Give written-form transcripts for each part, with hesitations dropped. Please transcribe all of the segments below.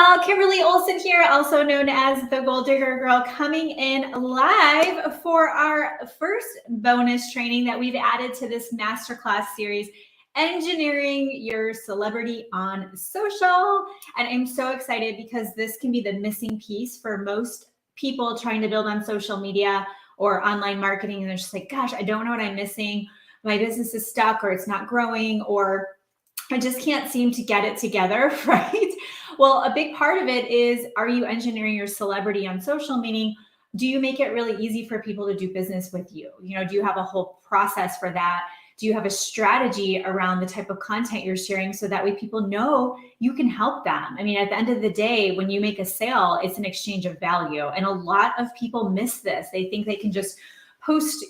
y'all. Kimberly Olson here, also known as the Goal Digger Girl, coming in live for our first bonus training that we've added to this masterclass series, Engineering Your Celebrity on Social. And I'm so excited because this can be the missing piece for most people trying to build on social media or online marketing. And they're just like, gosh, I don't know what I'm missing. My business is stuck, or it's not growing, or I just can't seem to get it together, right? Well, a big part of it is, are you engineering your celebrity on social? Meaning, do you make it really easy for people to do business with you? Do you have a whole process for that? Do you have a strategy around the type of content you're sharing so that way people know you can help them? I mean, at the end of the day, when you make a sale, it's an exchange of value. And a lot of people miss this. They think they can just post,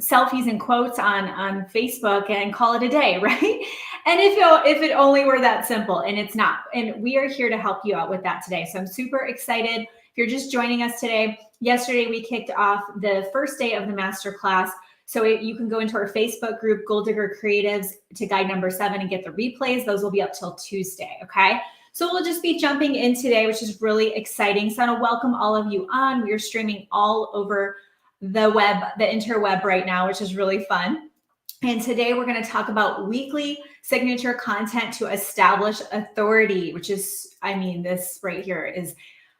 selfies and quotes on Facebook and call it a day, right? And if it only were that simple, and it's not. And we are here to help you out with that today. So I'm super excited. If you're just joining us today, yesterday we kicked off the first day of the masterclass. So you can go into our Facebook group, Goal Digger Creatives, to guide number 7 and get the replays. Those will be up till Tuesday, okay? So we'll just be jumping in today, which is really exciting. So I want to welcome all of you on. We are streaming all over the web, the interweb right now, which is really fun. And today we're going to talk about weekly signature content to establish authority, which is, this right here is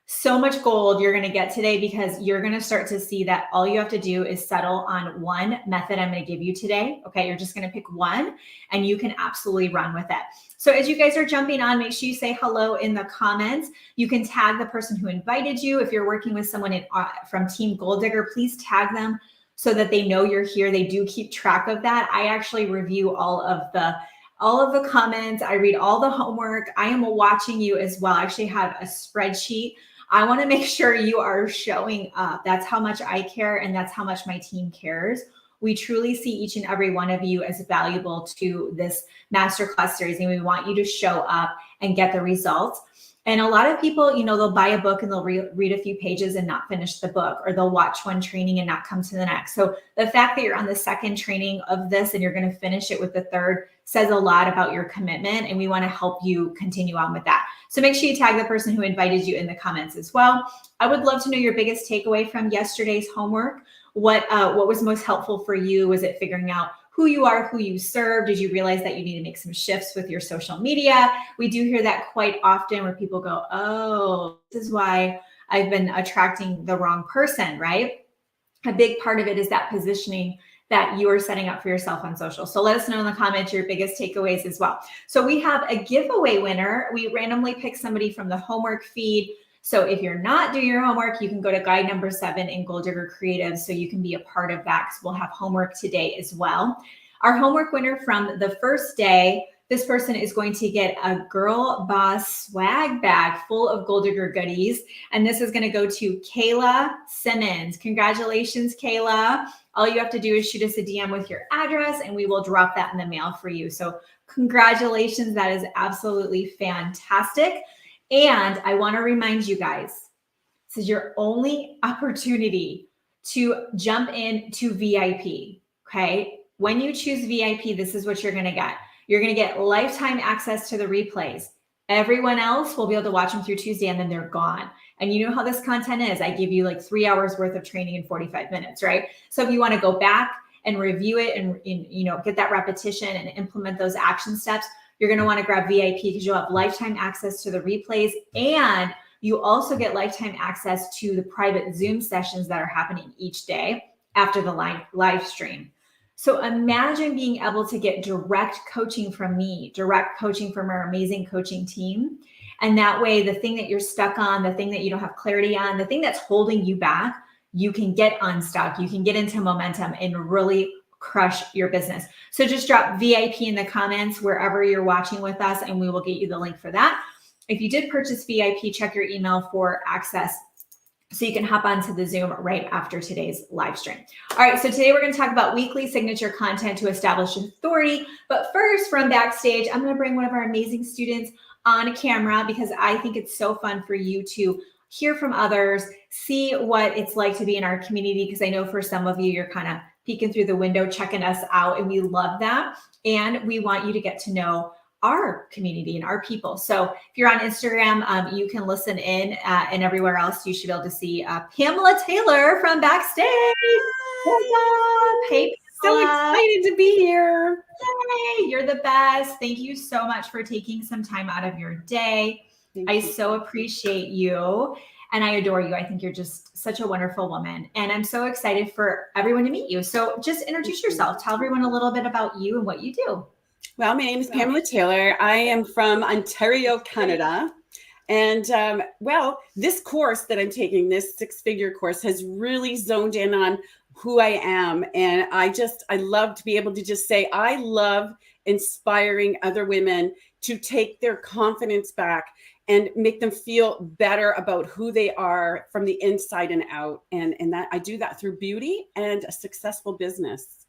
so much gold you're going to get today, because you're going to start to see that all you have to do is settle on one method I'm going to give you today. Okay. You're just going to pick one and you can absolutely run with it. So as you guys are jumping on, make sure you say hello in the comments. You can tag the person who invited you. If you're working with someone from Team Goal Digger, please tag them so that they know you're here. They do keep track of that. I actually review all of the comments. I read all the homework. I am watching you as well. I actually have a spreadsheet. I want to make sure you are showing up. That's how much I care, and that's how much my team cares. We truly see each and every one of you as valuable to this masterclass series, and we want you to show up and get the results. And a lot of people, they'll buy a book and they'll read a few pages and not finish the book, or they'll watch one training and not come to the next. So the fact that you're on the second training of this and you're going to finish it with the third says a lot about your commitment, and we want to help you continue on with that. So make sure you tag the person who invited you in the comments as well. I would love to know your biggest takeaway from yesterday's homework. What was most helpful for you? Was it figuring out who you are, who you serve? Did you realize that you need to make some shifts with your social media? We do hear that quite often, where people go, oh, this is why I've been attracting the wrong person, right? A big part of it is that positioning that you are setting up for yourself on social. So let us know in the comments your biggest takeaways as well. So we have a giveaway winner. We randomly pick somebody from the homework feed. So if you're not doing your homework, you can go to guide number 7 in Goal Digger Creative, so you can be a part of that, because we'll have homework today as well. Our homework winner from the first day, this person is going to get a Girl Boss swag bag full of Goal Digger goodies. And this is going to go to Kayla Simmons. Congratulations, Kayla. All you have to do is shoot us a DM with your address and we will drop that in the mail for you. So congratulations. That is absolutely fantastic. And I want to remind you guys, this is your only opportunity to jump into VIP. Okay. When you choose VIP, this is what you're going to get. You're going to get lifetime access to the replays. Everyone else will be able to watch them through Tuesday, and then they're gone. And you know how this content is. I give you like 3 hours worth of training in 45 minutes, right? So if you want to go back and review it and get that repetition and implement those action steps, you're going to want to grab VIP, because you'll have lifetime access to the replays, and you also get lifetime access to the private Zoom sessions that are happening each day after the live stream. So imagine being able to get direct coaching from me, direct coaching from our amazing coaching team. And that way, the thing that you're stuck on, the thing that you don't have clarity on, the thing that's holding you back, you can get unstuck, you can get into momentum and really crush your business. So just drop VIP in the comments wherever you're watching with us, and we will get you the link for that. If you did purchase VIP, check your email for access so you can hop onto the Zoom right after today's live stream. All right, so today we're going to talk about weekly signature content to establish authority. But first, from backstage, I'm going to bring one of our amazing students on camera, because I think it's so fun for you to hear from others, see what it's like to be in our community, because I know for some of you, you're kind of peeking through the window, checking us out, and we love that. And we want you to get to know our community and our people. So if you're on Instagram, you can listen in, and everywhere else you should be able to see Pamela Taylor from Backstage. Hey, so excited to be here. Yay, you're the best. Thank you so much for taking some time out of your day. I so appreciate you and I adore you. I think you're just such a wonderful woman, and I'm so excited for everyone to meet you. So just introduce yourself. Tell everyone a little bit about you and what you do. Well, my name is Pamela Taylor. I am from Ontario, Canada. And well, this course that I'm taking, this six-figure course, has really zoned in on who I am. And I love to be able to just say, I love inspiring other women to take their confidence back and make them feel better about who they are from the inside and out. And that I do that through beauty and a successful business.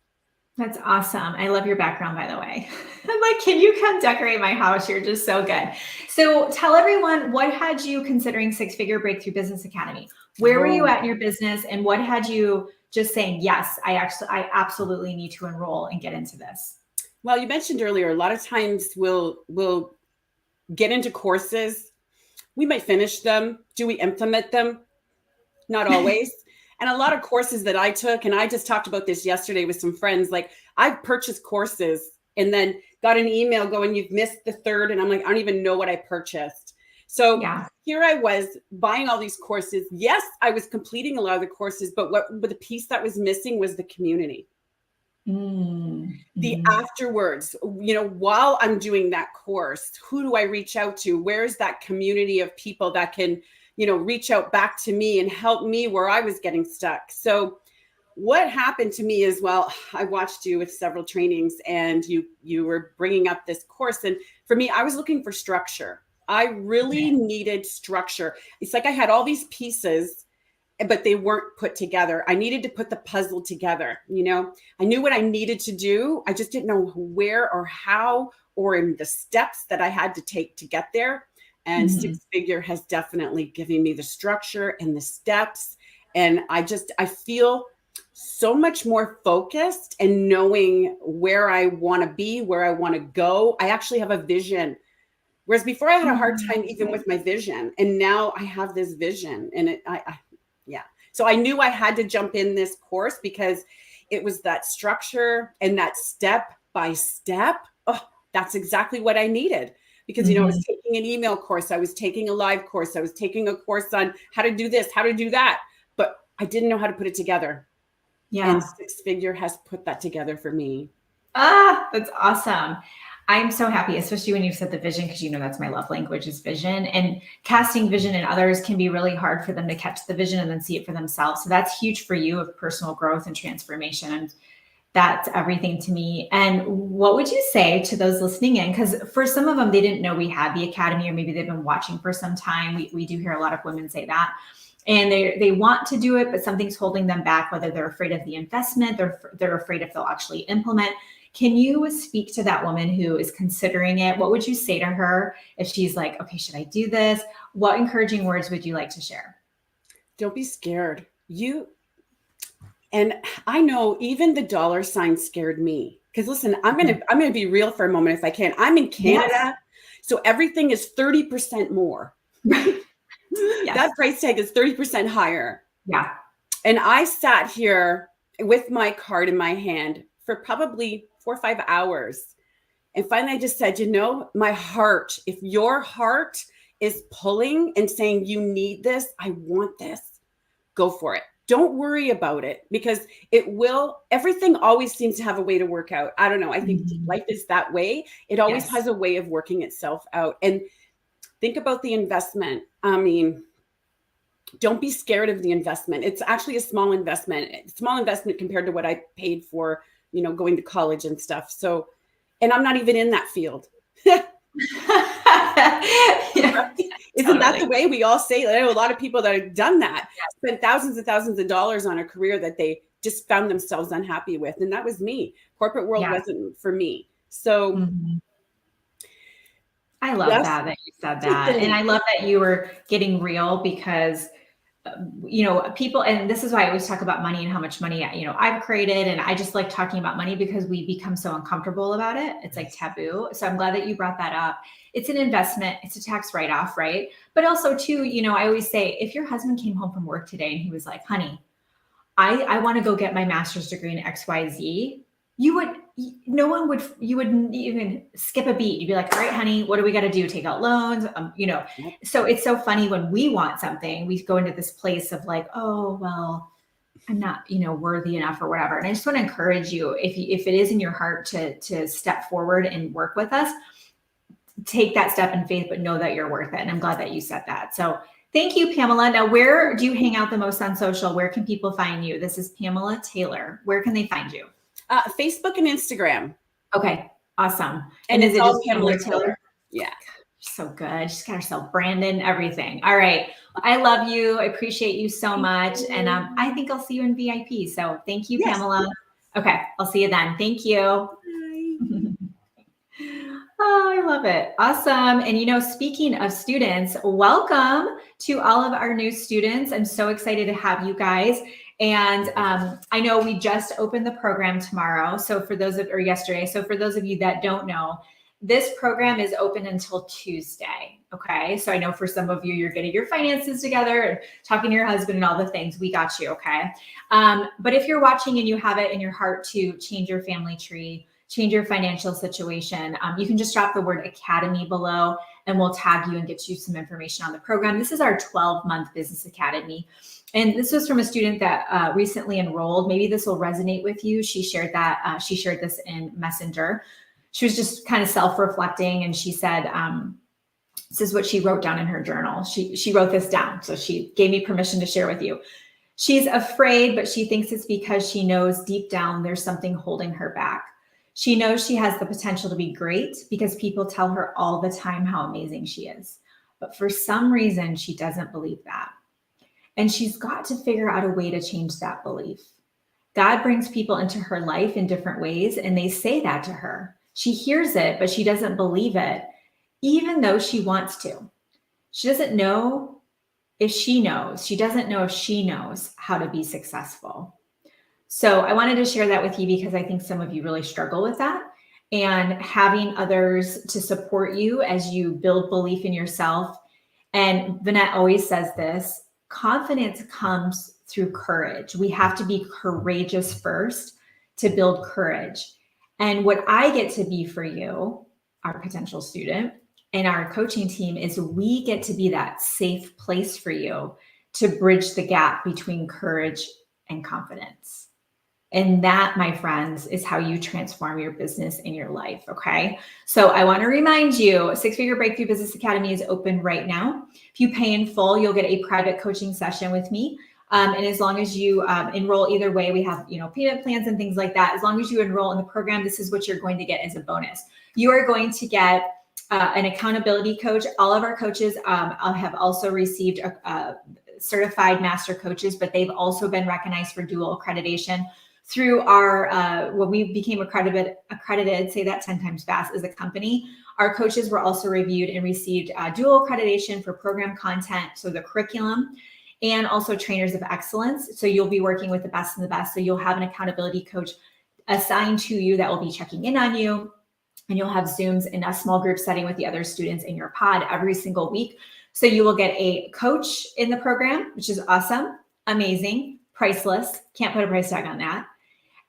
That's awesome. I love your background, by the way. I'm like, can you come decorate my house? You're just so good. So tell everyone, what had you considering Six Figure Breakthrough Business Academy? Where were you at in your business, and what had you just saying, yes, I absolutely need to enroll and get into this? Well, you mentioned earlier, a lot of times we'll get into courses. We might finish them. Do we implement them? Not always. And a lot of courses that I took, and I just talked about this yesterday with some friends, like I've purchased courses and then got an email going, you've missed the third. And I'm like, I don't even know what I purchased. So Here I was buying all these courses. Yes, I was completing a lot of the courses, but the piece that was missing was the community. The afterwards, while I'm doing that course, who do I reach out to? Where's that community of people that can reach out back to me and help me where I was getting stuck? So what happened to me is, well, I watched you with several trainings and you were bringing up this course. And for me, I was looking for structure. I really needed structure. It's like I had all these pieces, but they weren't put together. I needed to put the puzzle together. I knew what I needed to do. I just didn't know where or how or in the steps that I had to take to get there. And Six Figure has definitely given me the structure and the steps. And I feel so much more focused and knowing where I want to be, where I want to go. I actually have a vision. Whereas before I had a hard time even with my vision. And now I have this vision. And so I knew I had to jump in this course because it was that structure and that step by step. Oh, that's exactly what I needed. Because, I was taking an email course, I was taking a live course, I was taking a course on how to do this, how to do that, but I didn't know how to put it together. Yeah. And Six Figure has put that together for me. That's awesome. I'm so happy, especially when you said the vision, because that's my love language is vision, and casting vision in others can be really hard for them to catch the vision and then see it for themselves. So that's huge for you of personal growth and transformation. And that's everything to me. And what would you say to those listening in? Because for some of them, they didn't know we had the academy, or maybe they've been watching for some time. We do hear a lot of women say that. And they want to do it, but something's holding them back, whether they're afraid of the investment, they're afraid if they'll actually implement. Can you speak to that woman who is considering it? What would you say to her if she's like, okay, should I do this? What encouraging words would you like to share? Don't be scared. And I know even the dollar sign scared me. Because listen, I'm gonna be real for a moment if I can. I'm in Canada, so everything is 30% more. That price tag is 30% higher. Yeah. And I sat here with my card in my hand for probably 4 or 5 hours. And finally I just said, my heart, if your heart is pulling and saying, you need this, I want this, go for it. Don't worry about it, because everything always seems to have a way to work out. I don't know. I think life is that way. It always has a way of working itself out. And think about the investment. I mean, don't be scared of the investment. It's actually a small investment. Small investment compared to what I paid for, going to college and stuff. So, and I'm not even in that field. Isn't that the way we all say? I know a lot of people that have done that, spent thousands and thousands of dollars on a career that they just found themselves unhappy with. And that was me. Corporate world wasn't for me. So I love that you said that. And I love that you were getting real, because people, and this is why I always talk about money and how much money, I've created. And I just like talking about money because we become so uncomfortable about it. It's like taboo. So I'm glad that you brought that up. It's an investment. It's a tax write-off, right? But also too, I always say, if your husband came home from work today and he was like, honey, I want to go get my master's degree in XYZ, you wouldn't even skip a beat. You'd be like, all right, honey, what do we got to do? Take out loans? So it's so funny when we want something, we go into this place of like, oh, well, I'm not, worthy enough or whatever. And I just want to encourage you, if it is in your heart to step forward and work with us, take that step in faith, but know that you're worth it. And I'm glad that you said that. So thank you, Pamela. Now, where do you hang out the most on social? Where can people find you? This is Pamela Taylor. Where can they find you? Facebook and Instagram. Okay, awesome. And is it's it all just Pamela Taylor. Yeah. So good. She's got herself branded, everything. All right. I love you. I appreciate you so much. And I think I'll see you in VIP. So thank you, Yes. Pamela. Okay. I'll see you then. Thank you. Bye. Oh, I love it. Awesome. And speaking of students, welcome to all of our new students. I'm so excited to have you guys. And I know we just opened the program tomorrow. Yesterday. So for those of you that don't know, this program is open until Tuesday. Okay. So I know for some of you, you're getting your finances together and talking to your husband and all the things. We got you. Okay. But if you're watching and you have it in your heart to change your family tree, change your financial situation, you can just drop the word Academy below and we'll tag you and get you some information on the program. This is our 12-month business academy. And this was from a student that recently enrolled. Maybe this will resonate with you. She shared this in Messenger. She was just kind of self-reflecting. And she said, this is what she wrote down in her journal. She wrote this down. So she gave me permission to share with you. She's afraid, but she thinks it's because she knows deep down there's something holding her back. She knows she has the potential to be great because people tell her all the time how amazing she is. But for some reason, she doesn't believe that. And she's got to figure out a way to change that belief. God brings people into her life in different ways, and they say that to her. She hears it, but she doesn't believe it, even though she wants to. She doesn't know if she knows. She doesn't know if she knows how to be successful. So I wanted to share that with you because I think some of you really struggle with that. And having others to support you as you build belief in yourself. And Vanette always says this, confidence comes through courage. We have to be courageous first to build courage. And what I get to be for you, our potential student, and our coaching team is we get to be that safe place for you to bridge the gap between courage and confidence. And that, my friends, is how you transform your business and your life. Okay. So I want to remind you, Six Figure Breakthrough Business Academy is open right now. If you pay in full, you'll get a private coaching session with me. And as long as you enroll either way, we have, payment plans and things like that. As long as you enroll in the program, this is what you're going to get as a bonus. You are going to get an accountability coach. All of our coaches have also received certified master coaches, but they've also been recognized for dual accreditation through our, when we became accredited, say that 10 times fast as a company. Our coaches were also reviewed and received dual accreditation for program content, so the curriculum, and also trainers of excellence. So you'll be working with the best and the best. So you'll have an accountability coach assigned to you that will be checking in on you. And you'll have Zooms in a small group setting with the other students in your pod every single week. So you will get a coach in the program, which is awesome, amazing, priceless. Can't put a price tag on that.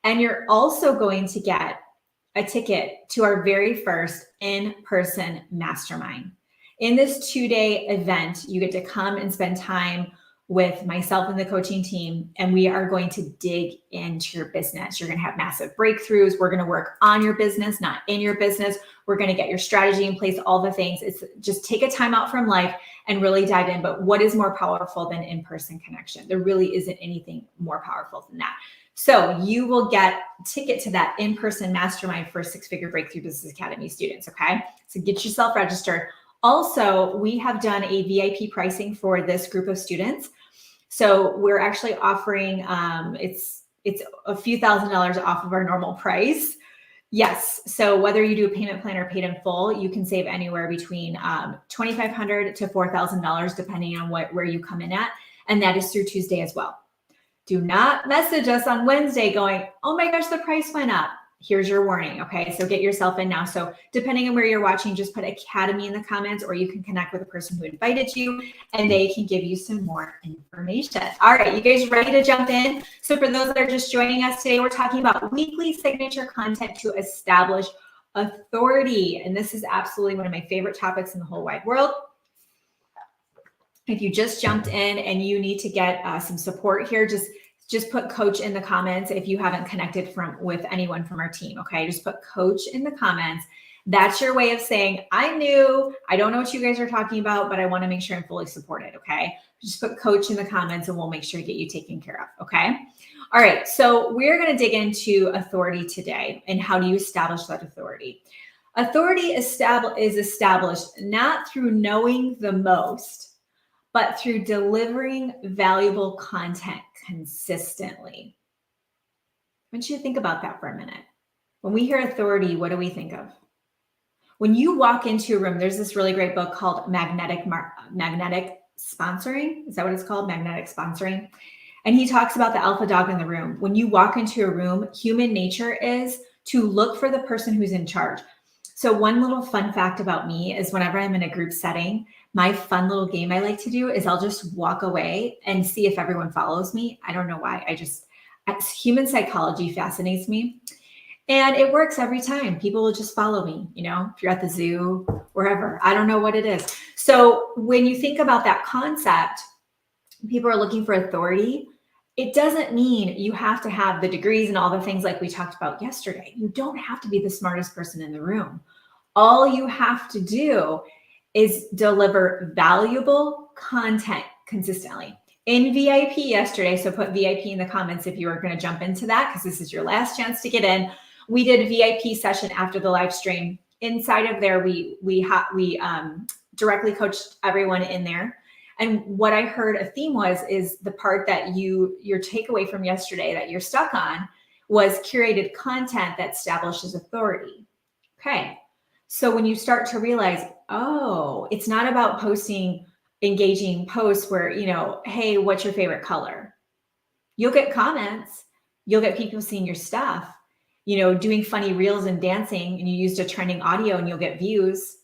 And you're also going to get a ticket to our very first in-person mastermind. In this 2-day event, you get to come and spend time with myself and the coaching team, and we are going to dig into your business. You're going to have massive breakthroughs. We're going to work on your business, not in your business. We're going to get your strategy in place, all the things. It's just take a time out from life and really dive in. But what is more powerful than in-person connection? There really isn't anything more powerful than that. So you will get a ticket to that in-person mastermind for Six Figure Breakthrough Business Academy students, okay? So get yourself registered. Also, we have done a VIP pricing for this group of students. So we're actually offering, it's a few $1,000s off of our normal price Yes. So whether you do a payment plan or paid in full, you can save anywhere between $2,500 to $4,000, depending on where you come in at. And that is through Tuesday as well. Do not message us on Wednesday going, oh my gosh, the price went up. Here's your warning. Okay. So get yourself in now. So depending on where you're watching, just put Academy in the comments, or you can connect with the person who invited you and they can give you some more information. All right. You guys ready to jump in? So for those that are just joining us today, we're talking about weekly signature content to establish authority. And this is absolutely one of my favorite topics in the whole wide world. If you just jumped in and you need to get some support here, just put coach in the comments if you haven't connected with anyone from our team. Okay, just put coach in the comments. That's your way of saying, I'm new, I don't know what you guys are talking about, but I want to make sure I'm fully supported. Okay, just put coach in the comments and we'll make sure to get you taken care of. Okay. All right, so we're going to dig into authority today and how do you establish that authority. Authority is established not through knowing the most, but through delivering valuable content consistently. I want you to think about that for a minute. When we hear authority, what do we think of? When you walk into a room, there's this really great book called Magnetic Sponsoring. Is that what it's called? Magnetic Sponsoring. And he talks about the alpha dog in the room. When you walk into a room, human nature is to look for the person who's in charge. So one little fun fact about me is whenever I'm in a group setting, my fun little game I like to do is I'll just walk away and see if everyone follows me. I don't know why. Human psychology fascinates me. And it works every time. People will just follow me, if you're at the zoo, wherever. I don't know what it is. So when you think about that concept, people are looking for authority. It doesn't mean you have to have the degrees and all the things like we talked about yesterday. You don't have to be the smartest person in the room. All you have to do is deliver valuable content consistently. In VIP yesterday, so put VIP in the comments if you are going to jump into that, because this is your last chance to get in. We did a VIP session after the live stream. Inside of there, we directly coached everyone in there. And what I heard a theme is the part that your takeaway from yesterday that you're stuck on was curated content that establishes authority. Okay. So when you start to realize, oh, it's not about posting engaging posts where, hey, what's your favorite color? You'll get comments, you'll get people seeing your stuff, doing funny reels and dancing, and you used a trending audio and you'll get views.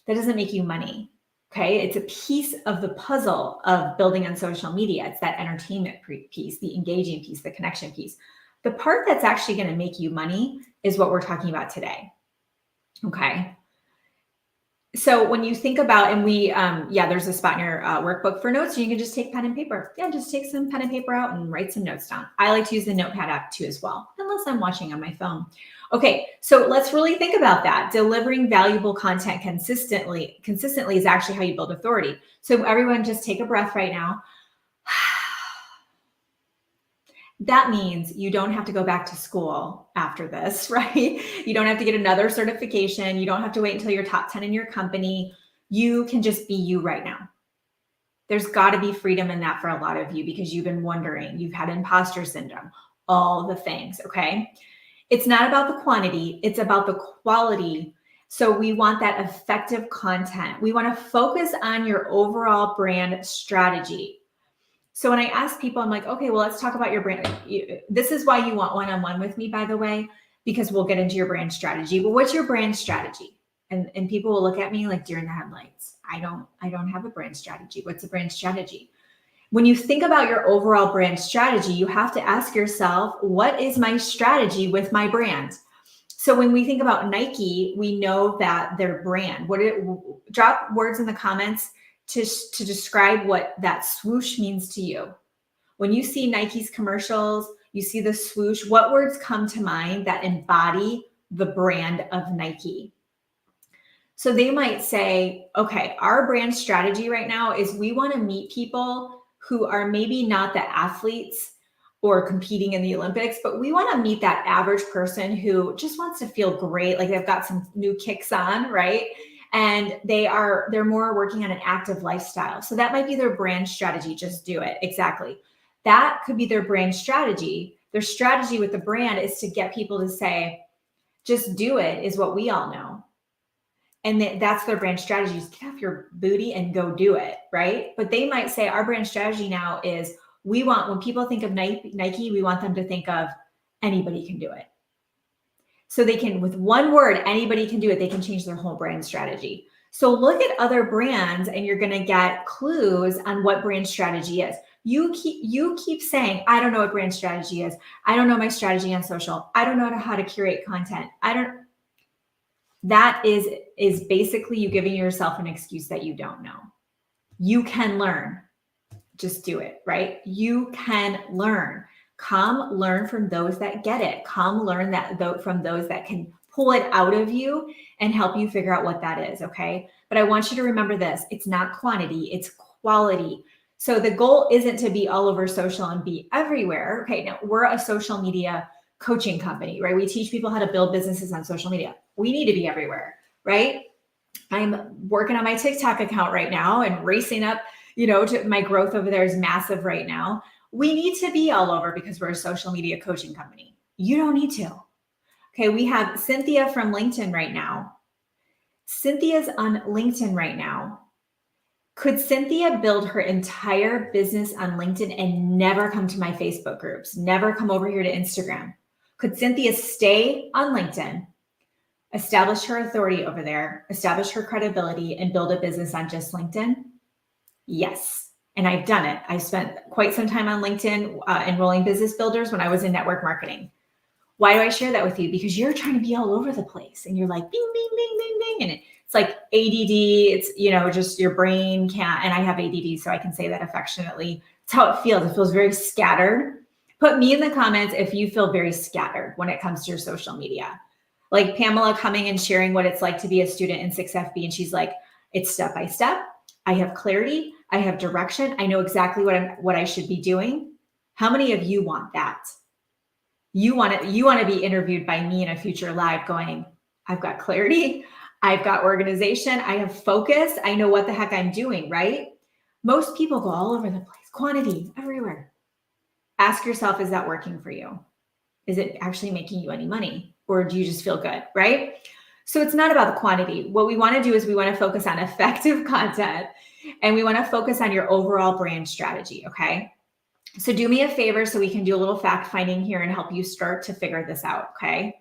That doesn't make you money. Okay. It's a piece of the puzzle of building on social media. It's that entertainment piece, the engaging piece, the connection piece. The part that's actually going to make you money is what we're talking about today. Okay. So when you think about, and there's a spot in your workbook for notes. So you can just take pen and paper. Yeah, just take some pen and paper out and write some notes down. I like to use the Notepad app too as well, unless I'm watching on my phone. Okay, so let's really think about that. Delivering valuable content consistently is actually how you build authority. So everyone just take a breath right now. That means you don't have to go back to school after this, right? You don't have to get another certification. You don't have to wait until you're top 10 in your company. You can just be you right now. There's got to be freedom in that for a lot of you because you've been wondering, you've had imposter syndrome, all the things, okay? It's not about the quantity, it's about the quality. So we want that effective content. We want to focus on your overall brand strategy. So when I ask people, I'm like, okay, well, let's talk about your brand. This is why you want one-on-one with me, by the way, because we'll get into your brand strategy. But what's your brand strategy? And people will look at me like deer in the headlights. I don't have a brand strategy. What's a brand strategy? When you think about your overall brand strategy, you have to ask yourself, what is my strategy with my brand? So when we think about Nike, we know that their brand, drop words in the comments to describe what that swoosh means to you. When you see Nike's commercials, you see the swoosh, what words come to mind that embody the brand of Nike? So they might say, okay, our brand strategy right now is we want to meet people who are maybe not the athletes or competing in the Olympics, but we want to meet that average person who just wants to feel great, like they've got some new kicks on, right? And they're more working on an active lifestyle. So that might be their brand strategy. Just do it. Exactly. That could be their brand strategy. Their strategy with the brand is to get people to say, Just do it is what we all know. And that's their brand strategy, is get off your booty and go do it, right? But they might say our brand strategy now is we want, when people think of Nike, we want them to think of anybody can do it. So they can, with one word, anybody can do it. They can change their whole brand strategy. So look at other brands and you're going to get clues on what brand strategy is. You keep saying, I don't know what brand strategy is. I don't know my strategy on social. I don't know how to curate content. That is basically you giving yourself an excuse that you don't know. You can learn. Just do it, right? You can learn. Come learn from those that get it. Come learn from those that can pull it out of you and help you figure out what that is, okay? But I want you to remember this. It's not quantity, it's quality. So the goal isn't to be all over social and be everywhere. Okay, now we're a social media coaching company, right? We teach people how to build businesses on social media. We need to be everywhere, right? I'm working on my TikTok account right now and racing up, to my growth over there is massive right now. We need to be all over because we're a social media coaching company. You don't need to. Okay, we have Cynthia from LinkedIn right now. Cynthia's on LinkedIn right now. Could Cynthia build her entire business on LinkedIn and never come to my Facebook groups, never come over here to Instagram? Could Cynthia stay on LinkedIn, establish her authority over there, establish her credibility, and build a business on just LinkedIn? Yes. And I've done it. I spent quite some time on LinkedIn enrolling business builders when I was in network marketing. Why do I share that with you? Because you're trying to be all over the place and you're like, bing, bing, bing, bing, bing. And it's like ADD. It's, just your brain can't, and I have ADD, so I can say that affectionately. It's how it feels. It feels very scattered. Put me in the comments if you feel very scattered when it comes to your social media. Like Pamela coming and sharing what it's like to be a student in 6FB. And she's like, it's step by step. I have clarity. I have direction. I know exactly what I should be doing. How many of you want that? You want to be interviewed by me in a future live going, I've got clarity. I've got organization. I have focus. I know what the heck I'm doing, right? Most people go all over the place, quantity everywhere. Ask yourself, is that working for you? Is it actually making you any money? Or do you just feel good, right? So it's not about the quantity. What we want to do is we want to focus on effective content and we want to focus on your overall brand strategy, okay? So do me a favor so we can do a little fact finding here and help you start to figure this out, okay?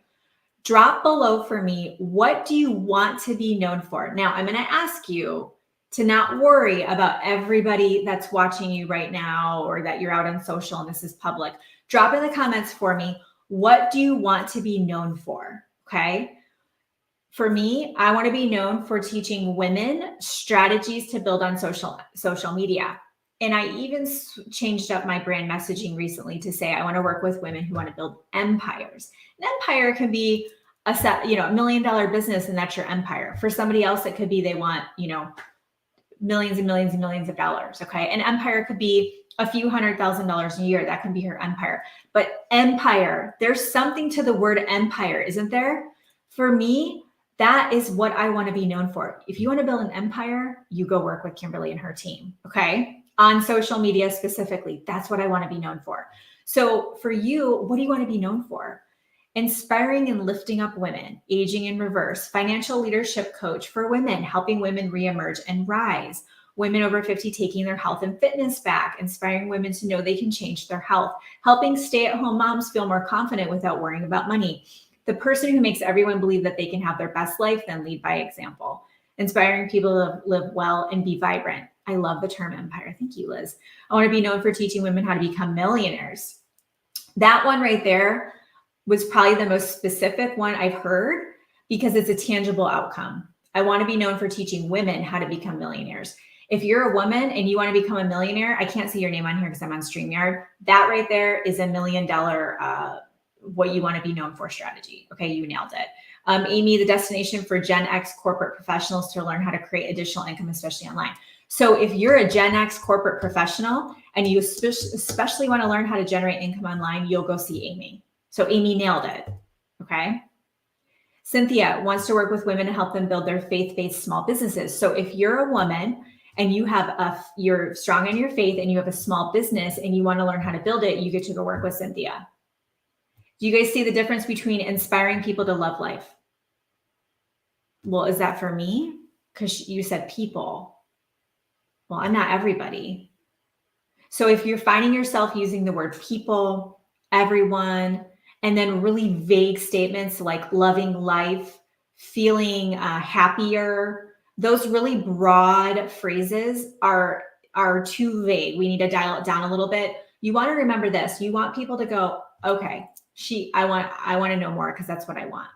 Drop below for me, what do you want to be known for? Now, I'm going to ask you to not worry about everybody that's watching you right now or that you're out on social and this is public. Drop in the comments for me, what do you want to be known for, okay? For me, I want to be known for teaching women strategies to build on social media. And I even changed up my brand messaging recently to say I want to work with women who want to build empires. An empire can be $1 million business, and that's your empire. For somebody else, it could be they want, millions and millions and millions of dollars. Okay. An empire could be a few $100,000 a year. That can be her empire. But empire, there's something to the word empire, isn't there? For me, that is what I want to be known for. If you want to build an empire, you go work with Kimberly and her team. Okay. On social media specifically, that's what I want to be known for. So for you, what do you want to be known for? Inspiring and lifting up women, aging in reverse, financial leadership coach for women, helping women reemerge and rise, women over 50 taking their health and fitness back, inspiring women to know they can change their health, helping stay-at-home moms feel more confident without worrying about money, the person who makes everyone believe that they can have their best life, then lead by example, inspiring people to live well and be vibrant. I love the term empire. Thank you, Liz. I want to be known for teaching women how to become millionaires. That one right there was probably the most specific one I've heard because it's a tangible outcome. I want to be known for teaching women how to become millionaires. If you're a woman and you want to become a millionaire, I can't see your name on here because I'm on StreamYard. That right there is $1 million what you want to be known for strategy. Okay, you nailed it. Amy, the destination for Gen X corporate professionals to learn how to create additional income, especially online. So if you're a Gen X corporate professional and you especially want to learn how to generate income online, you'll go see Amy. So Amy nailed it. Okay. Cynthia wants to work with women to help them build their faith-based small businesses. So if you're a woman and you're strong in your faith and you have a small business and you want to learn how to build it, you get to go work with Cynthia. Do you guys see the difference between inspiring people to love life? Well, is that for me? Because you said people. Well, I'm not everybody. So if you're finding yourself using the word people, everyone, and then really vague statements like loving life, feeling happier, those really broad phrases are too vague. We need to dial it down a little bit. You want to remember this. You want people to go, okay, I want to know more because that's what I want.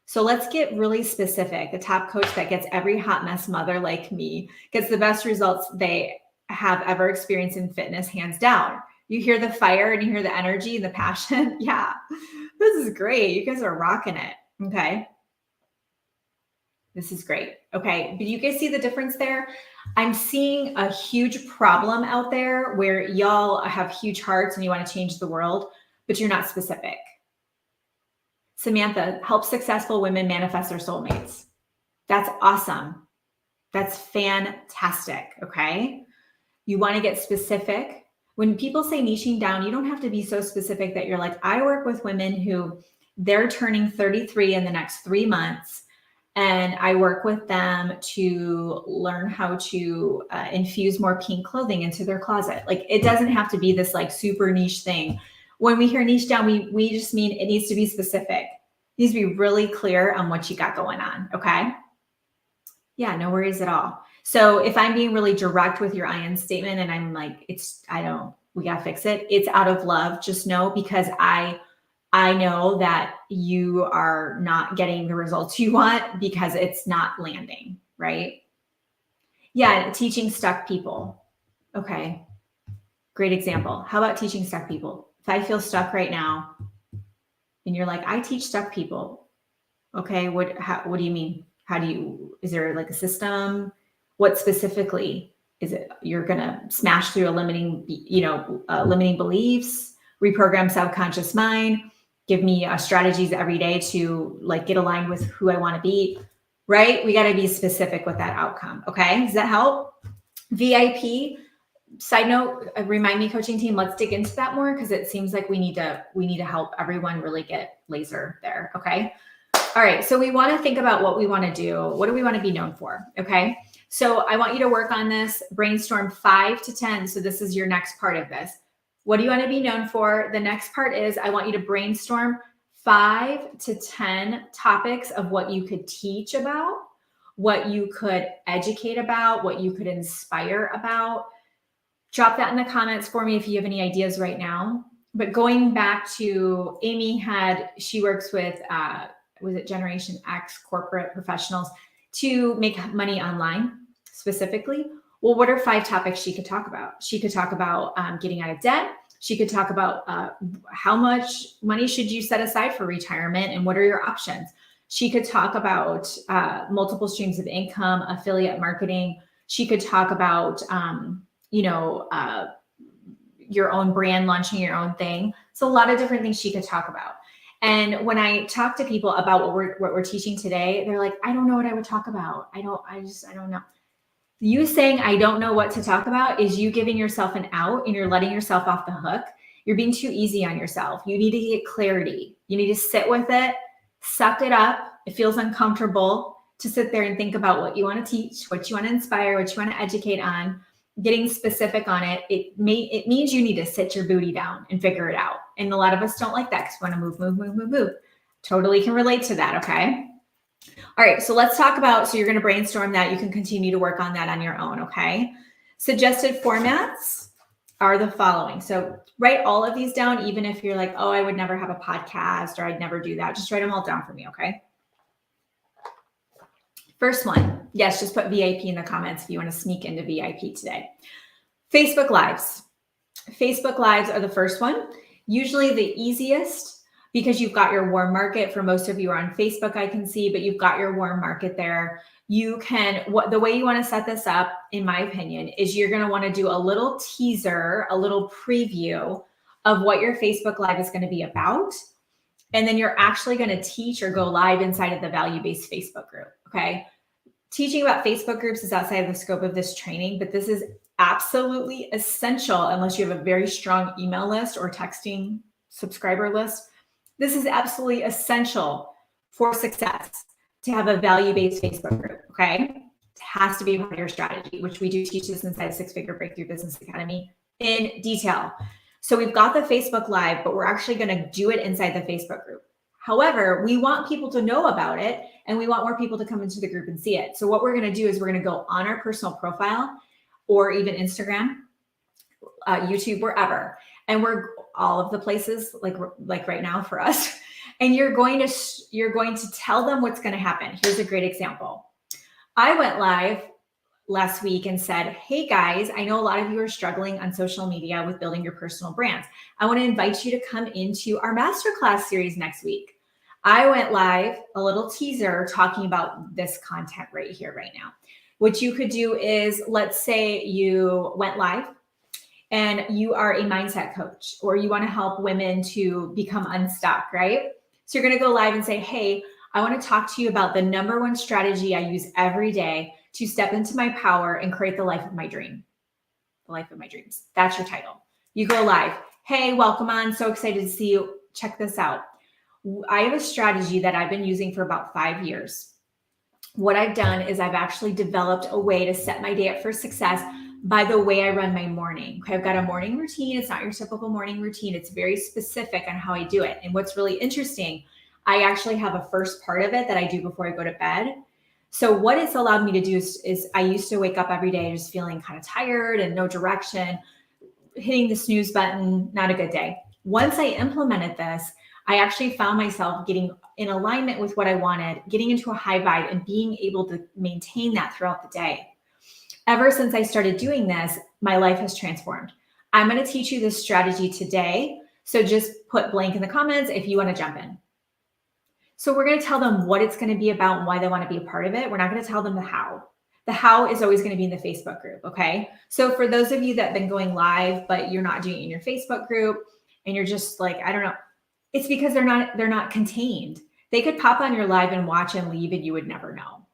So let's get really specific. The top coach that gets every hot mess mother like me gets the best results they have ever experienced in fitness, hands down. You hear the fire and you hear the energy and the passion. Yeah, this is great. You guys are rocking it. Okay. This is great. Okay. But you guys see the difference there? I'm seeing a huge problem out there where y'all have huge hearts and you want to change the world, but you're not specific. Samantha, help successful women manifest their soulmates. That's awesome. That's fantastic. Okay. You want to get specific. When people say niching down, you don't have to be so specific that you're like, I work with women who they're turning 33 in the next 3 months. And I work with them to learn how to infuse more pink clothing into their closet. Like, it doesn't have to be this like super niche thing. When we hear niche down, we just mean it needs to be specific. It needs to be really clear on what you got going on. Okay. Yeah, no worries at all. So if I'm being really direct with your I-in statement and I'm like, we got to fix it. It's out of love. Just know, because I know that you are not getting the results you want because it's not landing, right? Yeah, teaching stuck people. Okay, great example. How about teaching stuck people? If I feel stuck right now and you're like, I teach stuck people. Okay, what do you mean? Is there like a system? What specifically is it? You're going to smash through limiting beliefs, reprogram subconscious mind, give me strategies every day to like get aligned with who I want to be, right? We got to be specific with that outcome. Okay. Does that help? VIP, side note, remind me, coaching team, let's dig into that more, because it seems like we need to help everyone really get laser there. Okay. All right. So we want to think about what we want to do. What do we want to be known for? Okay. So I want you to work on this, brainstorm 5 to 10. So this is your next part of this. What do you want to be known for? The next part is I want you to brainstorm 5 to 10 topics of what you could teach about, what you could educate about, what you could inspire about. Drop that in the comments for me if you have any ideas right now. But going back to Amy she works with, was it Generation X corporate professionals to make money online specifically. Well, what are 5 topics she could talk about? She could talk about getting out of debt. She could talk about how much money should you set aside for retirement and what are your options. She could talk about multiple streams of income, affiliate marketing. She could talk about, your own brand, launching your own thing. So a lot of different things she could talk about. And when I talk to people about what we're teaching today, they're like, I don't know what I would talk about. I don't know. You saying, I don't know what to talk about is you giving yourself an out and you're letting yourself off the hook. You're being too easy on yourself. You need to get clarity. You need to sit with it, suck it up. It feels uncomfortable to sit there and think about what you want to teach, what you want to inspire, what you want to educate on. Getting specific on it, it means you need to sit your booty down and figure it out. And a lot of us don't like that because we want to move. Totally can relate to that, okay? All right, so let's talk about, so you're going to brainstorm that. You can continue to work on that on your own, okay? Suggested formats are the following. So write all of these down, even if you're like, oh, I would never have a podcast or I'd never do that. Just write them all down for me, okay? First one, yes, just put VIP in the comments if you want to sneak into VIP today. Facebook Lives. Facebook Lives are the first one, usually the easiest because you've got your warm market. For most of you are on Facebook, I can see, but you've got your warm market there. You can, the way you want to set this up, in my opinion, is you're going to want to do a little teaser, a little preview of what your Facebook Live is going to be about. And then you're actually going to teach or go live inside of the value-based Facebook group. Okay. Teaching about Facebook groups is outside of the scope of this training, but this is absolutely essential unless you have a very strong email list or texting subscriber list. This is absolutely essential for success to have a value-based Facebook group, okay? It has to be a part of your strategy, which we do teach this inside Six Figure Breakthrough Business Academy in detail. So we've got the Facebook Live, but we're actually going to do it inside the Facebook group. However, we want people to know about it, and we want more people to come into the group and see it. So what we're going to do is we're going to go on our personal profile or even Instagram, YouTube, wherever. And we're all of the places like right now for us. And you're going to tell them what's going to happen. Here's a great example. I went live last week and said, hey guys, I know a lot of you are struggling on social media with building your personal brands. I want to invite you to come into our masterclass series next week. I went live, a little teaser talking about this content right here, right now. What you could do is, let's say you went live and you are a mindset coach, or you want to help women to become unstuck, right? So you're going to go live and say, hey, I want to talk to you about the number one strategy I use every day to step into my power and create the life of my dream. The life of my dreams. That's your title. You go live. Hey, welcome on. So excited to see you. Check this out. I have a strategy that I've been using for about 5 years. What I've done is I've actually developed a way to set my day up for success by the way I run my morning. Okay, I've got a morning routine. It's not your typical morning routine. It's very specific on how I do it. And what's really interesting, I actually have a first part of it that I do before I go to bed. So what it's allowed me to do is I used to wake up every day just feeling kind of tired and no direction, hitting the snooze button, not a good day. Once I implemented this, I actually found myself getting in alignment with what I wanted, getting into a high vibe, and being able to maintain that throughout the day. Ever since I started doing this, my life has transformed. I'm going to teach you this strategy today. So just put blank in the comments if you want to jump in. So we're going to tell them what it's going to be about and why they want to be a part of it. We're not going to tell them the how. The how is always going to be in the Facebook group, okay? So for those of you that have been going live, but you're not doing it in your Facebook group, and you're just like, I don't know, it's because they're not contained. They could pop on your live and watch and leave, and you would never know.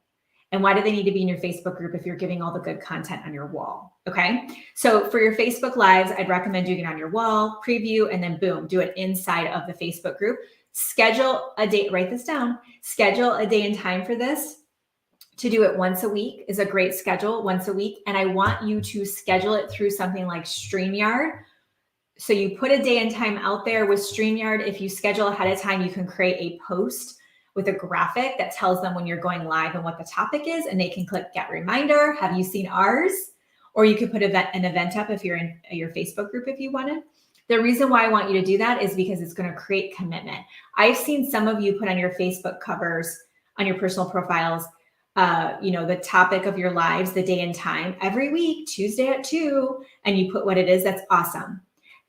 And why do they need to be in your Facebook group if you're giving all the good content on your wall? Okay. So for your Facebook lives, I'd recommend doing it on your wall, preview, and then boom, do it inside of the Facebook group. Schedule a date, write this down. Schedule a day and time for this. To do it once a week is a great schedule, once a week. And I want you to schedule it through something like StreamYard. So you put a day and time out there with StreamYard. If you schedule ahead of time, you can create a post with a graphic that tells them when you're going live and what the topic is, and they can click get reminder. Have you seen ours? Or you could put an event up if you're in your Facebook group if you wanted. The reason why I want you to do that is because it's going to create commitment. I've seen some of you put on your Facebook covers, on your personal profiles, the topic of your lives, the day and time every week, Tuesday at 2, and you put what it is. That's awesome.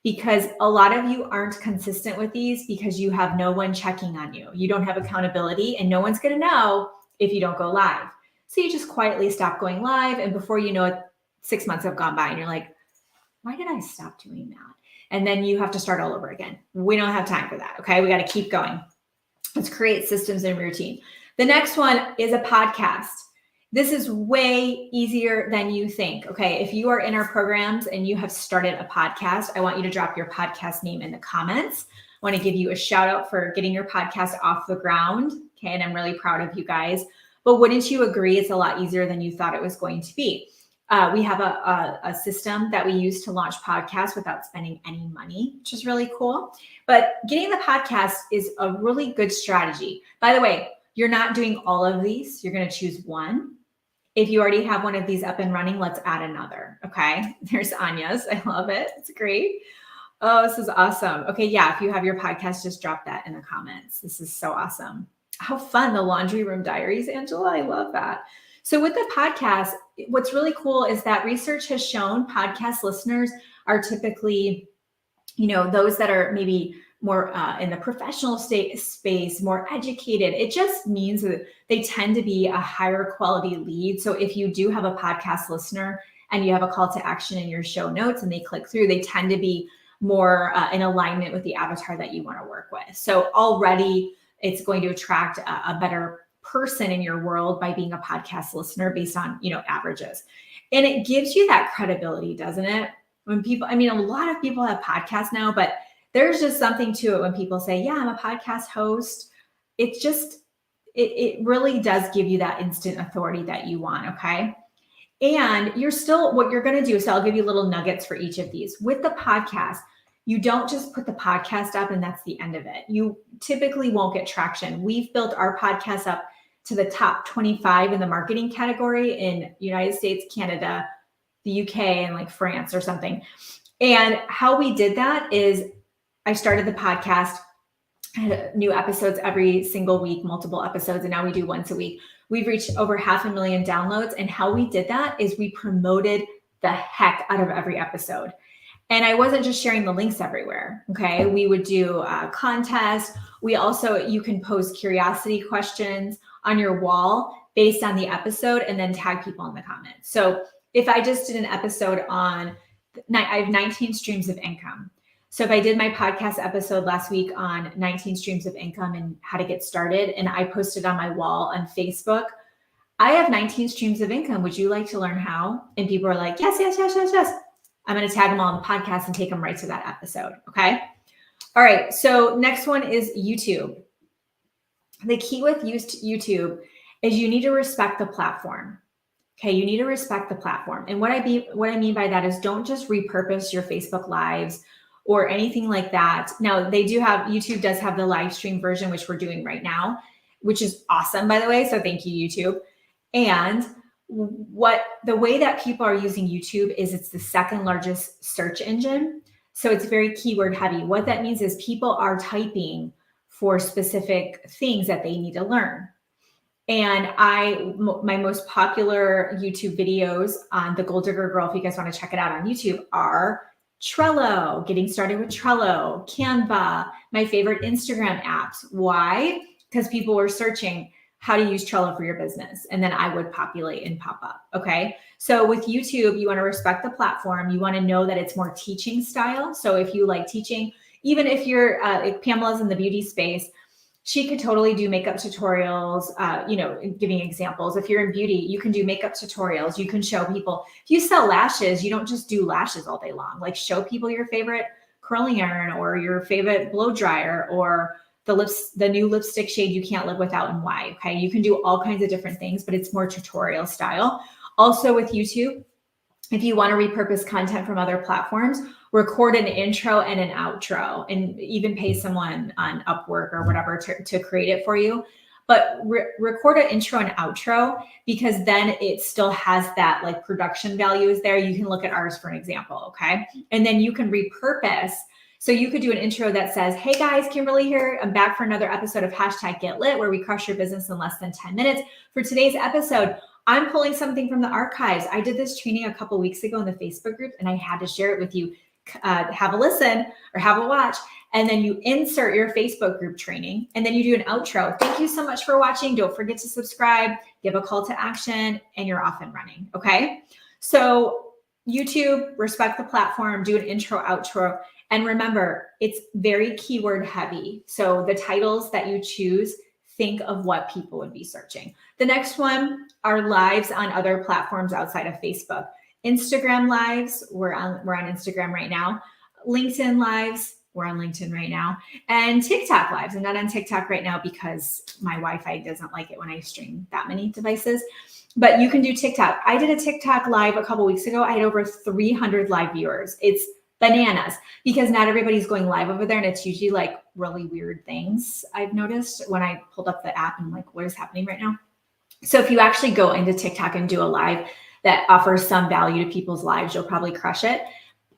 Because a lot of you aren't consistent with these because you have no one checking on you. You don't have accountability, and no one's going to know if you don't go live. So you just quietly stop going live. And before you know it, 6 months have gone by and you're like, why did I stop doing that? And then you have to start all over again. We don't have time for that. Okay. We got to keep going. Let's create systems and routine. The next one is a podcast. This is way easier than you think. Okay. If you are in our programs and you have started a podcast, I want you to drop your podcast name in the comments. I want to give you a shout out for getting your podcast off the ground. Okay. And I'm really proud of you guys. But wouldn't you agree it's a lot easier than you thought it was going to be? We have a system that we use to launch podcasts without spending any money, which is really cool. But getting the podcast is a really good strategy. By the way, you're not doing all of these. You're going to choose one. If you already have one of these up and running, let's add another. Okay. There's Anya's. I love it. It's great. Oh, this is awesome. Okay. Yeah. If you have your podcast, just drop that in the comments. This is so awesome. How fun. The Laundry Room Diaries, Angela. I love that. So with the podcast, what's really cool is that research has shown podcast listeners are typically, those that are maybe more in the professional space, more educated. It just means that they tend to be a higher quality lead. So if you do have a podcast listener and you have a call to action in your show notes and they click through, they tend to be more in alignment with the avatar that you want to work with. So already it's going to attract a better person in your world by being a podcast listener based on, averages. And it gives you that credibility, doesn't it? When people, a lot of people have podcasts now, but there's just something to it when people say, yeah, I'm a podcast host. It's just, it really does give you that instant authority that you want. Okay. And you're still, what you're going to do, so I'll give you little nuggets for each of these. With the podcast, you don't just put the podcast up and that's the end of it. You typically won't get traction. We've built our podcast up to the top 25 in the marketing category in United States, Canada, the UK, and like France or something. And how we did that is I started the podcast, I had new episodes every single week, multiple episodes, and now we do once a week. We've reached over 500,000 downloads. And how we did that is we promoted the heck out of every episode. And I wasn't just sharing the links everywhere. Okay. We would do a contest. We also, you can post curiosity questions on your wall based on the episode and then tag people in the comments. So if I just did an episode on, I have 19 streams of income. So if I did my podcast episode last week on 19 streams of income and how to get started, and I posted on my wall on Facebook, I have 19 streams of income. Would you like to learn how? And people are like, yes, yes, yes, yes, yes. I'm going to tag them all in the podcast and take them right to that episode. Okay. All right. So next one is YouTube. The key with YouTube is you need to respect the platform. Okay. You need to respect the platform. And what I mean by that is don't just repurpose your Facebook lives or anything like that. Now YouTube does have the live stream version, which we're doing right now, which is awesome, by the way. So thank you, YouTube. And the way that people are using YouTube is it's the second largest search engine. So it's very keyword heavy. What that means is people are typing for specific things that they need to learn. And my most popular YouTube videos on The Goal Digger Girl, if you guys want to check it out on YouTube, are Trello, getting started with Trello, Canva, my favorite Instagram apps. Why? Because people were searching how to use Trello for your business. And then I would populate and pop up. Okay. So with YouTube, you want to respect the platform. You want to know that it's more teaching style. So if you like teaching, even if you're, if Pamela's in the beauty space, she could totally do makeup tutorials, giving examples. If you're in beauty, you can do makeup tutorials. You can show people. If you sell lashes, you don't just do lashes all day long. Like show people your favorite curling iron or your favorite blow dryer or the new lipstick shade you can't live without and why. Okay. You can do all kinds of different things, but it's more tutorial style. Also with YouTube, if you want to repurpose content from other platforms, record an intro and an outro and even pay someone on Upwork or whatever to create it for you. But record an intro and outro because then it still has that like production value is there. You can look at ours for an example. Okay. And then you can repurpose. So you could do an intro that says, hey guys, Kimberly here. I'm back for another episode of #GetLit, where we crush your business in less than 10 minutes. For today's episode, I'm pulling something from the archives. I did this training a couple weeks ago in the Facebook group and I had to share it with you. Have a listen or have a watch. And then you insert your Facebook group training and then you do an outro. Thank you so much for watching. Don't forget to subscribe, give a call to action, and you're off and running. Okay. So YouTube, respect the platform, do an intro, outro. And remember, it's very keyword heavy. So the titles that you choose, think of what people would be searching. The next one are lives on other platforms outside of Facebook. Instagram lives, we're on Instagram right now. LinkedIn lives, we're on LinkedIn right now. And TikTok lives. I'm not on TikTok right now because my Wi-Fi doesn't like it when I stream that many devices. But you can do TikTok. I did a TikTok live a couple weeks ago. I had over 300 live viewers. It's bananas because not everybody's going live over there. And it's usually like really weird things I've noticed when I pulled up the app and like, what is happening right now? So if you actually go into TikTok and do a live that offers some value to people's lives, you'll probably crush it.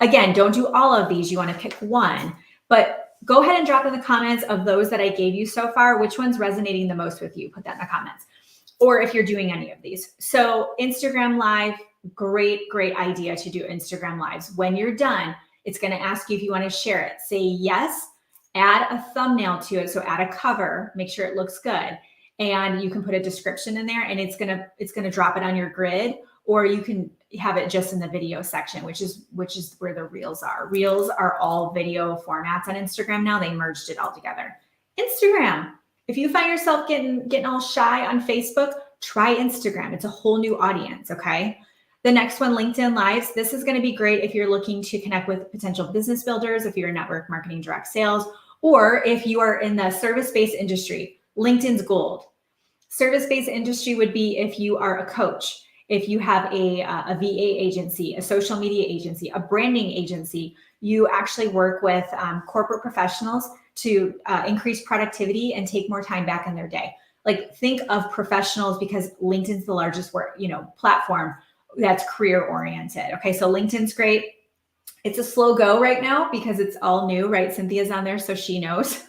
Again, don't do all of these. You want to pick one, but go ahead and drop in the comments of those that I gave you so far. Which one's resonating the most with you? Put that in the comments. Or if you're doing any of these. So Instagram live, great idea to do Instagram lives. When you're done, it's going to ask you if you want to share it. Say yes, add a thumbnail to it. So add a cover, make sure it looks good. And you can put a description in there and it's going to drop it on your grid, or you can have it just in the video section, which is where the reels are. Reels are all video formats on Instagram now. They merged it all together. Instagram. If you find yourself getting all shy on Facebook, try Instagram. It's a whole new audience. Okay. The next one, LinkedIn Lives. This is going to be great if you're looking to connect with potential business builders, if you're in network marketing, direct sales, or if you are in the service-based industry. LinkedIn's gold. Service-based industry would be if you are a coach, if you have a VA agency, a social media agency, a branding agency. You actually work with corporate professionals to increase productivity and take more time back in their day. Like, think of professionals, because LinkedIn's the largest platform that's career oriented. Okay, so LinkedIn's great. It's a slow go right now because it's all new, right? Cynthia's on there, so she knows.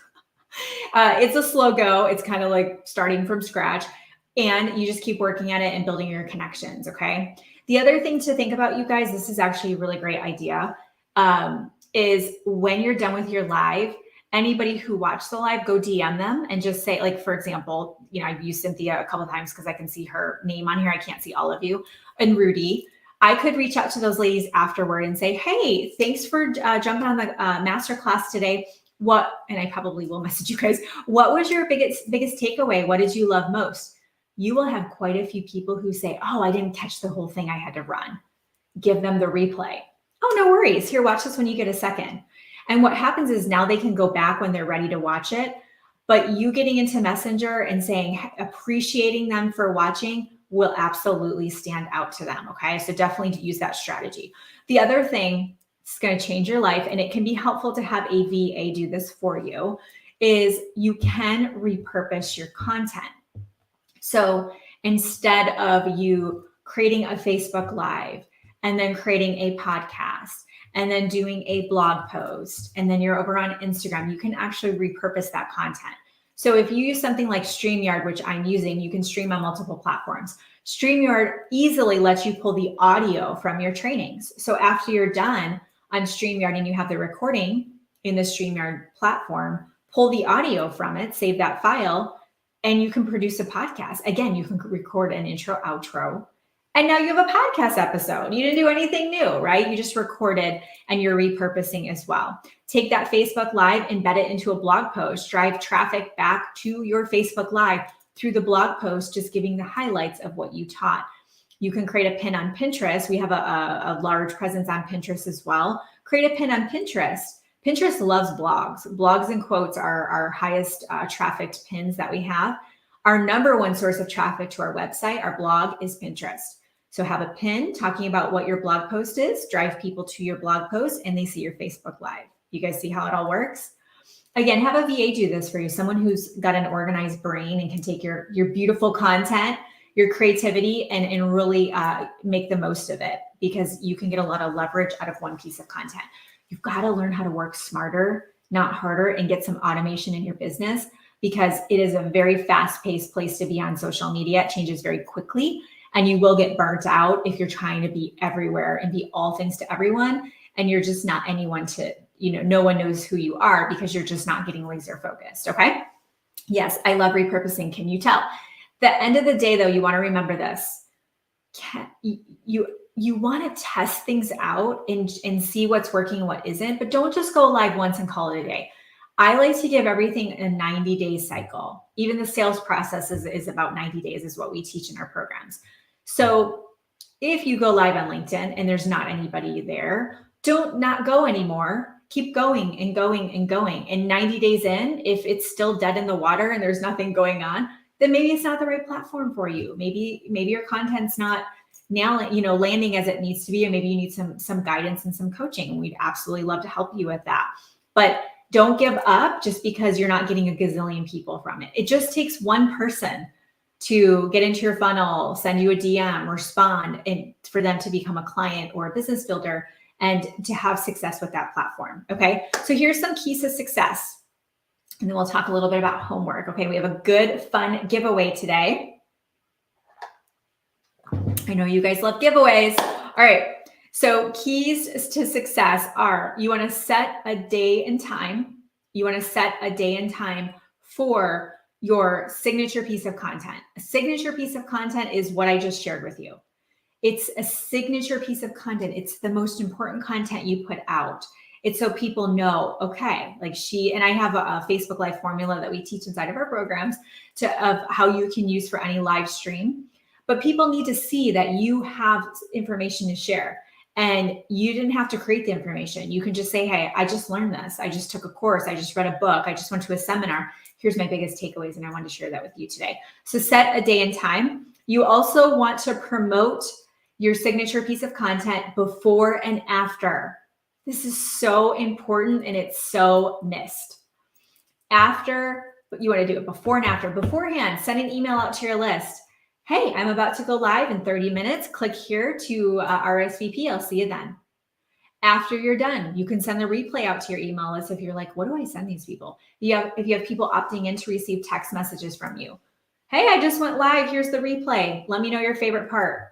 It's a slow go. It's kind of like starting from scratch, and you just keep working at it and building your connections. Okay. The other thing to think about, you guys, this is actually a really great idea, is when you're done with your live, anybody who watched the live, go DM them and just say, like, for example, I've used Cynthia a couple of times because I can see her name on here. I can't see all of you. And Rudy, I could reach out to those ladies afterward and say, hey, thanks for jumping on the masterclass today. And I probably will message you guys, what was your biggest takeaway? What did you love most? You will have quite a few people who say, oh, I didn't catch the whole thing, I had to run. Give them the replay. Oh, no worries. Here, watch this when you get a second. And what happens is now they can go back when they're ready to watch it. But you getting into Messenger and saying, appreciating them for watching will absolutely stand out to them. Okay. So definitely use that strategy. The other thing, it's going to change your life, and it can be helpful to have a VA do this for you, is you can repurpose your content. So instead of you creating a Facebook Live and then creating a podcast and then doing a blog post, and then you're over on Instagram, you can actually repurpose that content. So if you use something like StreamYard, which I'm using, you can stream on multiple platforms. StreamYard easily lets you pull the audio from your trainings. So after you're done on StreamYard and you have the recording in the StreamYard platform, pull the audio from it, save that file, and you can produce a podcast. Again, you can record an intro, outro, and now you have a podcast episode. You didn't do anything new, right? You just recorded, and you're repurposing as well. Take that Facebook Live, embed it into a blog post, drive traffic back to your Facebook Live through the blog post, just giving the highlights of what you taught. You can create a pin on Pinterest. We have a large presence on Pinterest as well. Create a pin on Pinterest. Pinterest loves blogs. Blogs and quotes are our highest trafficked pins that we have. Our number one source of traffic to our website, our blog, is Pinterest. So have a pin talking about what your blog post is, drive people to your blog post, and they see your Facebook Live. You guys see how it all works? Again, have a VA do this for you, someone who's got an organized brain and can take your beautiful content, your creativity, and really make the most of it, because you can get a lot of leverage out of one piece of content. You've got to learn how to work smarter, not harder, and get some automation in your business, because it is a very fast-paced place to be on social media. It changes very quickly, and you will get burnt out if you're trying to be everywhere and be all things to everyone, and you're just not anyone to, no one knows who you are because you're just not getting laser focused. Okay. Yes, I love repurposing. Can you tell? The end of the day, though, you want to remember this. You want to test things out and see what's working and what isn't, but don't just go live once and call it a day. I like to give everything a 90-day cycle. Even the sales process is about 90 days is what we teach in our programs. So if you go live on LinkedIn and there's not anybody there, don't not go anymore. Keep going and going and going. And 90 days in, if it's still dead in the water and there's nothing going on, then maybe it's not the right platform for you. Maybe your content's not landing as it needs to be, or maybe you need some guidance and some coaching. And we'd absolutely love to help you with that. But don't give up just because you're not getting a gazillion people from it. It just takes one person to get into your funnel, send you a DM, respond, and for them to become a client or a business builder and to have success with that platform. Okay. So here's some keys to success. And then we'll talk a little bit about homework. Okay. We have a good, fun giveaway today. I know you guys love giveaways. All right. So keys to success are, you want to set a day and time. You want to set a day and time for your signature piece of content. A signature piece of content is what I just shared with you. It's a signature piece of content. It's the most important content you put out. It's so people know, okay, like and I have a Facebook Live formula that we teach inside of our programs of how you can use for any live stream. but people need to see that you have information to share. And you didn't have to create the information. You can just say, hey, I just learned this. I just took a course. I just read a book. I just went to a seminar. Here's my biggest takeaways, and I wanted to share that with you today. So set a day and time. You also want to promote your signature piece of content before and after. This is so important, and it's so missed. After, you want to do it before and after. Beforehand, send an email out to your list. Hey, I'm about to go live in 30 minutes. Click here to RSVP. I'll see you then. After you're done, you can send the replay out to your email list if you're like, what do I send these people? If you have people opting in to receive text messages from you. Hey, I just went live. Here's the replay. Let me know your favorite part.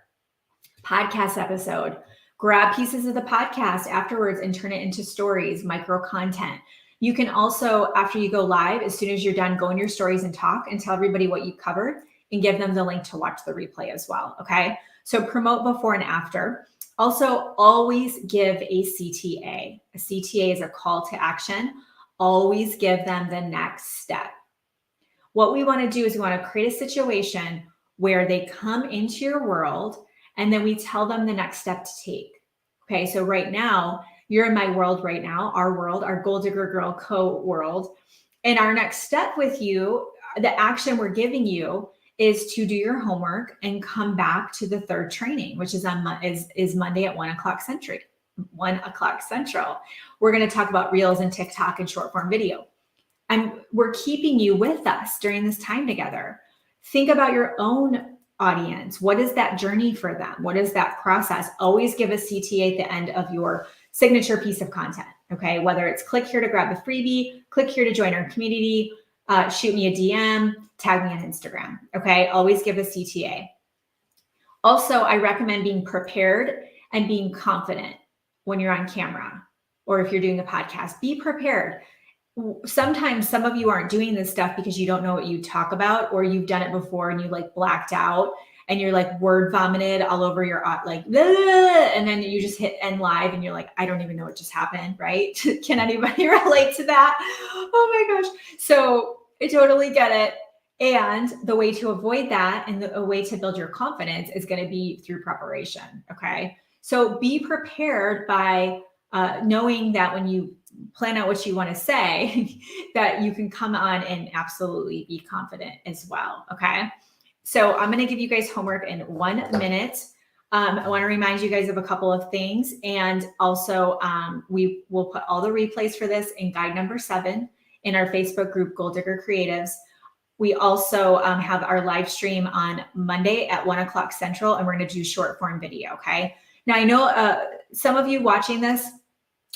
Podcast episode. Grab pieces of the podcast afterwards and turn it into stories, micro content. You can also, after you go live, as soon as you're done, go in your stories and talk and tell everybody what you covered and give them the link to watch the replay as well. Okay. So promote before and after. Also, always give a CTA. A CTA is a call to action. Always give them the next step. What we want to do is we want to create a situation where they come into your world and then we tell them the next step to take. Okay. So right now, you're in my world right now, our world, our Goal Digger Girl Co-world. And our next step with you, the action we're giving you is to do your homework and come back to the third training, which is on is Monday at 1:00 Central. 1:00 Central. We're going to talk about Reels and TikTok and short form video. And we're keeping you with us during this time together. Think about your own audience. What is that journey for them? What is that process? Always give a CTA at the end of your signature piece of content. Okay. Whether it's click here to grab the freebie, click here to join our community, shoot me a DM, tag me on Instagram. Okay. Always give a CTA. Also, I recommend being prepared and being confident when you're on camera or if you're doing the podcast. Be prepared. Sometimes some of you aren't doing this stuff because you don't know what you talk about, or you've done it before and you like blacked out and you're like word vomited all over your like, and then you just hit end live and you're like, I don't even know what just happened, right? Can anybody relate to that? Oh my gosh. So I totally get it. And the way to avoid that and a way to build your confidence is going to be through preparation. Okay. So be prepared by knowing that when you plan out what you want to say, that you can come on and absolutely be confident as well. Okay. So I'm going to give you guys homework in 1 minute. I want to remind you guys of a couple of things. And also we will put all the replays for this in guide number 7 in our Facebook group, Goal Digger Creatives. We also have our live stream on Monday at 1:00 Central, and we're going to do short form video. Okay. Now I know some of you watching this,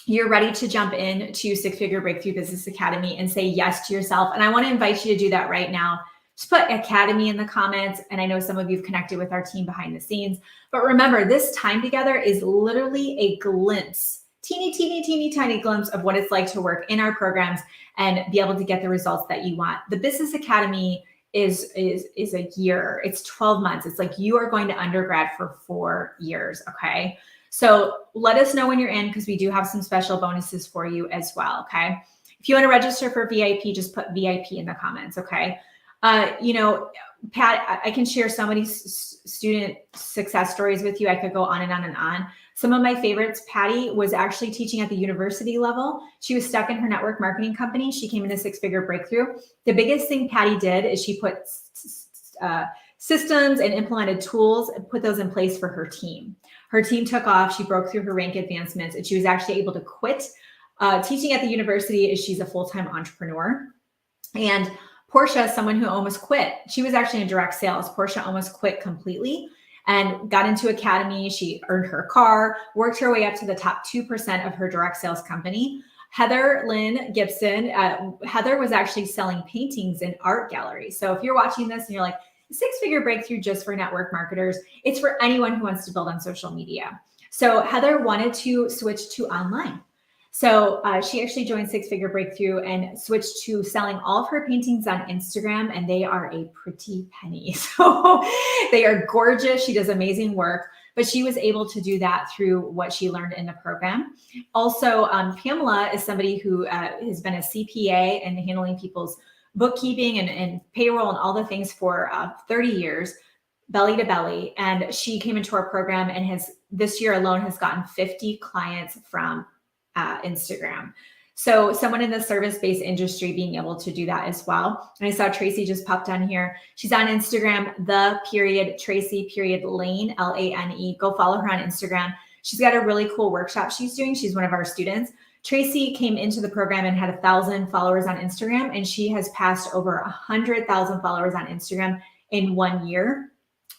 you're ready to jump in to Six Figure Breakthrough Business Academy and say yes to yourself. And I want to invite you to do that right now. Just put Academy in the comments. And I know some of you have connected with our team behind the scenes, but remember, this time together is literally a glimpse, teeny tiny glimpse of what it's like to work in our programs and be able to get the results that you want. The Business Academy is a year. It's 12 months. It's like you are going to undergrad for 4 years. Okay. So let us know when you're in, because we do have some special bonuses for you as well. Okay. If you want to register for VIP, just put VIP in the comments. Okay. You know, Pat, I can share so many student success stories with you. I could go on and on and on. Some of my favorites, Patty was actually teaching at the university level. She was stuck in her network marketing company. She came into Six Figure Breakthrough. The biggest thing Patty did is she put systems and implemented tools and put those in place for her team. Her team took off. She broke through her rank advancements, and she was actually able to quit teaching at the university as she's a full-time entrepreneur. And Portia, someone who almost quit, she was actually in direct sales. Portia almost quit completely and got into Academy. She earned her car, worked her way up to the top 2% of her direct sales company. Heather Lynn Gibson, Heather was actually selling paintings in art galleries. So if you're watching this and you're like, Six Figure Breakthrough just for network marketers, it's for anyone who wants to build on social media. So Heather wanted to switch to online. So she actually joined Six Figure Breakthrough and switched to selling all of her paintings on Instagram, and they are a pretty penny. So they are gorgeous. She does amazing work, but she was able to do that through what she learned in the program. Also, Pamela is somebody who has been a CPA and handling people's bookkeeping and payroll and all the things for 30 years. belly to belly. And she came into our program and this year alone has gotten 50 clients from Instagram. So someone in the service-based industry being able to do that as well. And I saw Tracy just popped on here. She's on Instagram, Tracy.Lane, Lane. Go follow her on Instagram. She's got a really cool workshop she's doing. She's one of our students. Tracy came into the program and had 1,000 followers on Instagram, and she has passed over 100,000 followers on Instagram in 1 year.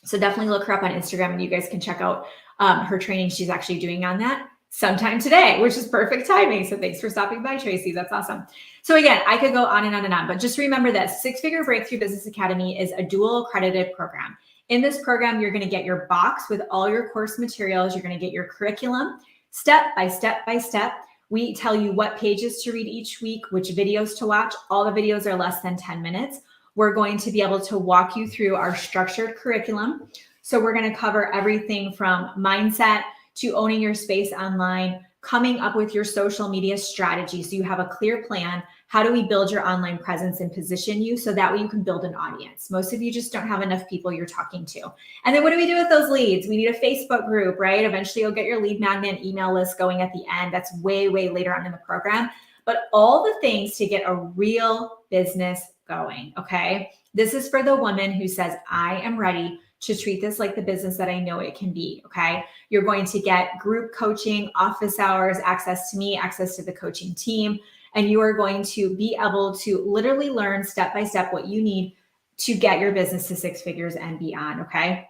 So definitely look her up on Instagram, and you guys can check out her training she's actually doing on that sometime today, which is perfect timing. So thanks for stopping by, Tracy. That's awesome. So again, I could go on and on and on, but just remember that Six Figure Breakthrough Business Academy is a dual accredited program. In this program, you're going to get your box with all your course materials. You're going to get your curriculum step by step by step. We tell you what pages to read each week, which videos to watch. All the videos are less than 10 minutes. We're going to be able to walk you through our structured curriculum. So we're going to cover everything from mindset to owning your space online, coming up with your social media strategy so you have a clear plan. How do we build your online presence and position you so that way you can build an audience? Most of you just don't have enough people you're talking to. And then what do we do with those leads? We need a Facebook group, right? Eventually you'll get your lead magnet email list going at the end. That's way, way later on in the program. But all the things to get a real business going, okay? This is for the woman who says, I am ready to treat this like the business that I know it can be, okay? You're going to get group coaching, office hours, access to me, access to the coaching team, and you are going to be able to literally learn step by step what you need to get your business to six figures and beyond, okay?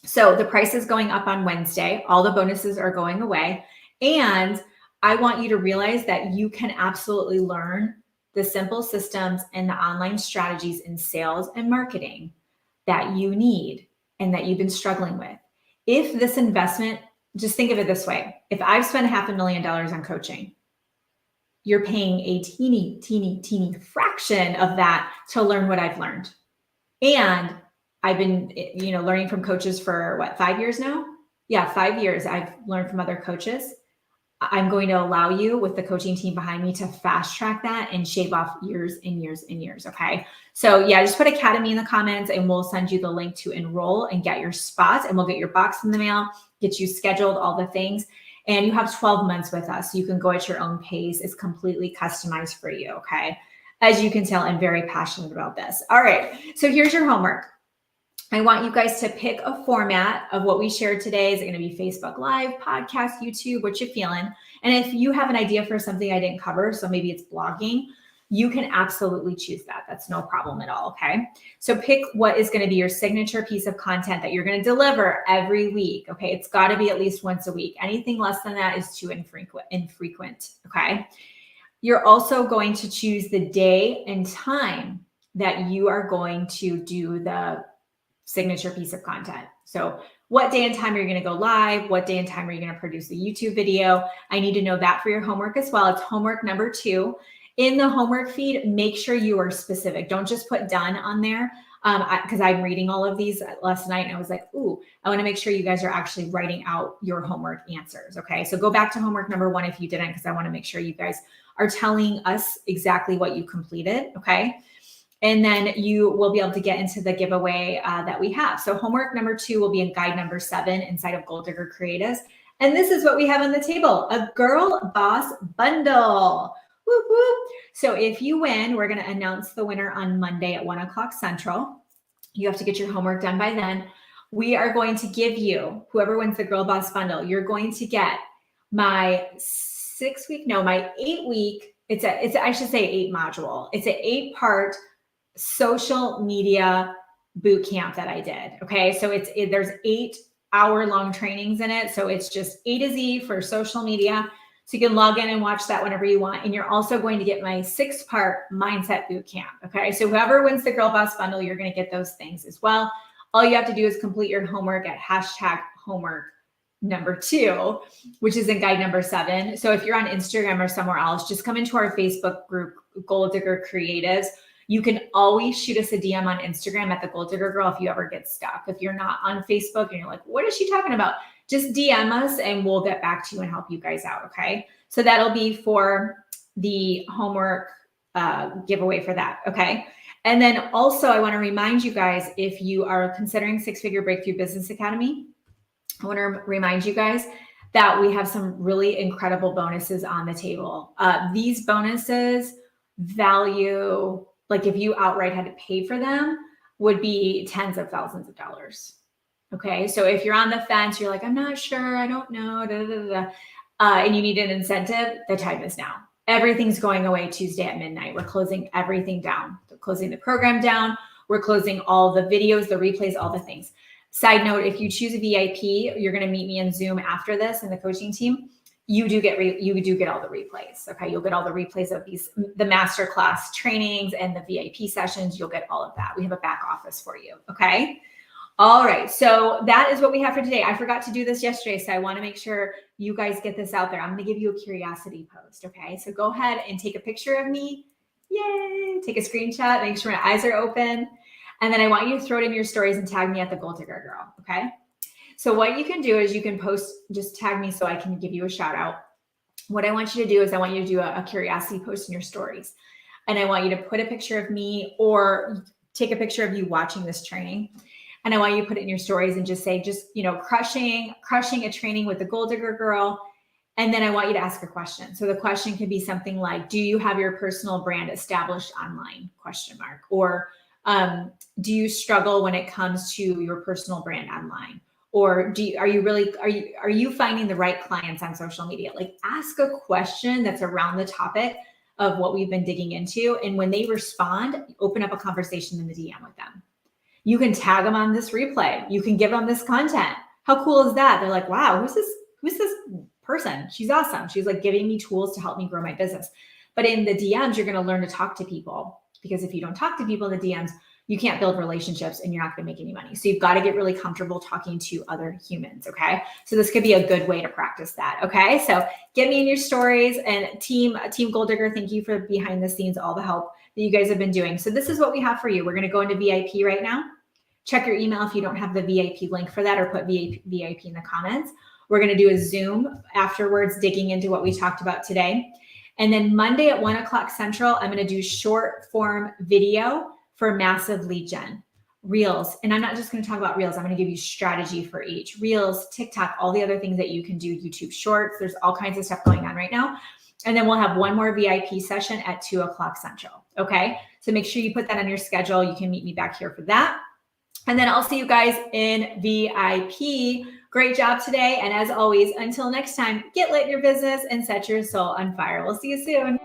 So the price is going up on Wednesday. All the bonuses are going away. And I want you to realize that you can absolutely learn the simple systems and the online strategies in sales and marketing that you need and that you've been struggling with. If this investment, just think of it this way. If I've spent $500,000 on coaching, you're paying a teeny fraction of that to learn what I've learned. And I've been, learning from coaches for 5 years now? Yeah, 5 years. I've learned from other coaches. I'm going to allow you with the coaching team behind me to fast track that and shave off years and years and years. Okay. So yeah, just put Academy in the comments and we'll send you the link to enroll and get your spot, and we'll get your box in the mail, get you scheduled, all the things. And you have 12 months with us. So you can go at your own pace. It's completely customized for you. Okay. As you can tell, I'm very passionate about this. All right. So here's your homework. I want you guys to pick a format of what we shared today. Is it going to be Facebook Live, podcast, YouTube? What you feeling? And if you have an idea for something I didn't cover, so maybe it's blogging, you can absolutely choose that. That's no problem at all, okay? So pick what is going to be your signature piece of content that you're going to deliver every week, okay? It's got to be at least once a week. Anything less than that is too infrequent, okay? You're also going to choose the day and time that you are going to do the signature piece of content. So what day and time are you going to go live? What day and time are you going to produce the YouTube video? I need to know that for your homework as well. It's homework number 2. In the homework feed, make sure you are specific. Don't just put done on there. Because I'm reading all of these last night and I was like, ooh, I want to make sure you guys are actually writing out your homework answers. Okay. So go back to homework number 1 if you didn't, because I want to make sure you guys are telling us exactly what you completed. Okay. And then you will be able to get into the giveaway that we have. So homework number 2 will be in guide number 7 inside of Goal Digger Creatives. And this is what we have on the table, a Girl Boss Bundle. Whoop, whoop. So if you win, we're going to announce the winner on Monday at 1:00 Central. You have to get your homework done by then. We are going to give you, whoever wins the Girl Boss Bundle, you're going to get my 8-week, I should say 8 module. It's an 8-part social media boot camp that I did. Okay. So there's 8-hour-long trainings in it. So it's just A to Z for social media. So you can log in and watch that whenever you want. And you're also going to get my 6-part mindset boot camp. Okay. So whoever wins the Girl Boss Bundle, you're going to get those things as well. All you have to do is complete your homework at #homework number 2, which is in guide number 7. So if you're on Instagram or somewhere else, just come into our Facebook group, Goal Digger Creatives. You can always shoot us a DM on Instagram at the Goal Digger Girl if you ever get stuck. If you're not on Facebook and you're like, what is she talking about? Just DM us and we'll get back to you and help you guys out, okay? So that'll be for the homework giveaway for that, okay? And then also I want to remind you guys, if you are considering Six Figure Breakthrough Business Academy, I want to remind you guys that we have some really incredible bonuses on the table. These bonuses value, like if you outright had to pay for them, would be tens of thousands of dollars. Okay, so if you're on the fence, you're like, I'm not sure, I don't know, and you need an incentive, the time is now. Everything's going away Tuesday at midnight. We're closing everything down. We're closing the program down. We're closing all the videos, the replays, all the things. Side note, if you choose a VIP, you're going to meet me in Zoom after this and the coaching team. You do get all the replays. Okay, you'll get all the replays of the masterclass trainings and the VIP sessions. You'll get all of that. We have a back office for you. Okay. All right, so that is what we have for today. I forgot to do this yesterday, so I want to make sure you guys get this out there. I'm going to give you a curiosity post, okay? So go ahead and take a picture of me. Yay! Take a screenshot, make sure my eyes are open. And then I want you to throw it in your stories and tag me at the Goal Digger Girl, okay? So what you can do is you can post, just tag me so I can give you a shout out. What I want you to do is I want you to do a curiosity post in your stories. And I want you to put a picture of me or take a picture of you watching this training. And I want you to put it in your stories and just say, crushing a training with the Goal Digger Girl. And then I want you to ask a question. So the question could be something like, do you have your personal brand established online? ? Or do you struggle when it comes to your personal brand online? Or are you finding the right clients on social media? Like, ask a question that's around the topic of what we've been digging into. And when they respond, open up a conversation in the DM with them. You can tag them on this replay. You can give them this content. How cool is that? They're like, wow, who's this person? She's awesome. She's like giving me tools to help me grow my business. But in the DMs, you're going to learn to talk to people, because if you don't talk to people in the DMs, you can't build relationships and you're not going to make any money. So you've got to get really comfortable talking to other humans. Okay. So this could be a good way to practice that. Okay. So get me in your stories, and team Goal Digger, thank you for behind the scenes, all the help that you guys have been doing. So this is what we have for you. We're going to go into VIP right now. Check your email if you don't have the VIP link for that, or put VIP in the comments. We're going to do a Zoom afterwards, digging into what we talked about today. And then Monday at 1:00 Central, I'm going to do short form video for massive lead gen. Reels. And I'm not just going to talk about Reels. I'm going to give you strategy for each. Reels, TikTok, all the other things that you can do, YouTube Shorts. There's all kinds of stuff going on right now. And then we'll have one more VIP session at 2:00 Central. Okay. So make sure you put that on your schedule. You can meet me back here for that. And then I'll see you guys in VIP. Great job today. And as always, until next time, get lit in your business and set your soul on fire. We'll see you soon.